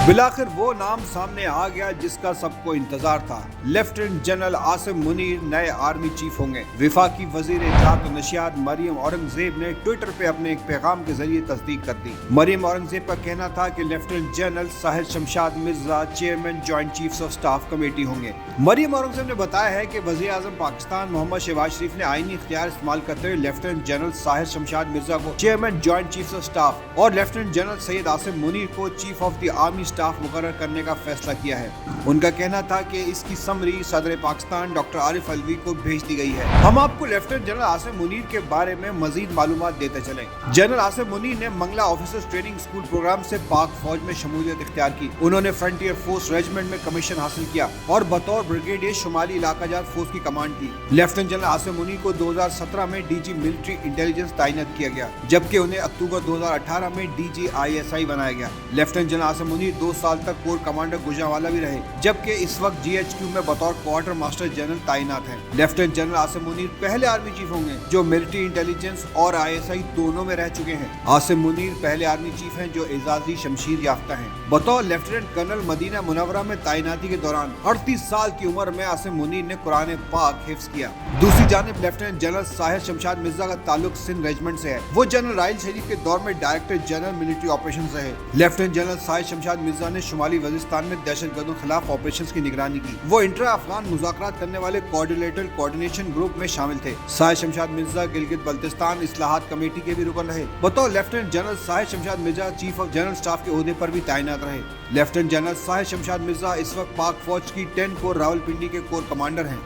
बिलाखिर वो नाम सामने आ गया जिसका सबको इंतजार था। लेफ्टिनेंट जनरल आसिम मुनीर नए आर्मी चीफ होंगे। वफाकी वजीर इत्तलात और नशियात मरियम औरंगजेब ने ट्विटर पे अपने एक पैगाम के जरिए तस्दीक कर दी। मरियम औरंगजेब का कहना था कि lieutenant general Sahir Shamshad Mirza chairman joint chiefs of staff committee होंगे। मरियम औरंगजेब ने बताया है कि वजीर आजम पाकिस्तान मोहम्मद शहबाज शरीफ ने आईनी इख्तियार इस्तेमाल करते हुए लेफ्टिनेंट जनरल साहिर शमशाद मिर्जा को chairman joint chiefs of staff और लेफ्टिनेंट जनरल सैयद आसिम मुनीर को chief of the army staff मुकर्रर करने का फैसला किया है। उनका कहना था कि इसकी समरी सदर पाकिस्तान डॉक्टर आरिफ अलवी को भेज दी गई है। हम आपको लेफ्टिनेंट जनरल आसिम मुनीर के बारे में मजीद मालूमात देते चलें। जनरल आसिम मुनीर ने Mangla officers training school programme से पाक फौज में शमूलियत इख्तियार की। उन्होंने फ्रंटियर फोर्स रेजिमेंट में कमीशन हासिल किया और बतौर ब्रिगेडियर शुमाली इलाकाजात फोर्स की कमांड की। लेफ्टिनेंट जनरल आसिम मुनीर को 2017 में डीजी मिलिट्री इंटेलिजेंस तैनात किया गया, जबकि उन्हें अक्टूबर 2018 में डीजी ISI बनाया गया। लेफ्टिनेंट जनरल आसिम मुनीर 2 साल तक कोर कमांडर गुजरांवाला भी रहे, जबकि इस वक्त GHQ में बतौर क्वार्टर मास्टर जनरल तैनात हैं। लेफ्टिनेंट जनरल आसिम मुनीर पहले आर्मी चीफ होंगे जो मिलिट्री इंटेलिजेंस और ISI दोनों में रह चुके हैं। आसिम मुनीर पहले आर्मी चीफ हैं जो एजाजी शमशीर याफ्ता हैं। बतौर लेफ्टिनेंट कर्नल मदीना मुनव्वरा में तैनाती के दौरान 38 साल की उम्र में आसिम मुनीर ने कुरान पाक हिफ्ज किया। दूसरी जानिब लेफ्टिनेंट जनरल साहिर शमशाद मिर्जा का ताल्लुक सिंध रेजिमेंट से है। वो जनरल राइल शरीफ के दौर में डायरेक्टर जनरल मिलिट्री ऑपरेशन रहे। लेफ्टिनेंट जनरल साहिर शमशाद मिर्जा ने शुमाली वजीरिस्तान में दहशतगर्दों के खिलाफ ऑपरेशंस की निगरानी की। वो इंटर अफगान मुज़ाकरात करने वाले कोऑर्डिनेशन ग्रुप में शामिल थे। साहिर शमशाद मिर्जा गिलगित बल्तिस्तान इस्लाहात कमेटी के भी रुकन रहे। बतौर lieutenant general Sahir Shamshad Mirza chief of general staff के ओहदे पर भी तैनात रहे। लेफ्टिनेंट जनरल साहिर शमशाद मिर्जा इस वक्त पाक फौज की 10 कोर रावलपिंडी के कोर कमांडर हैं।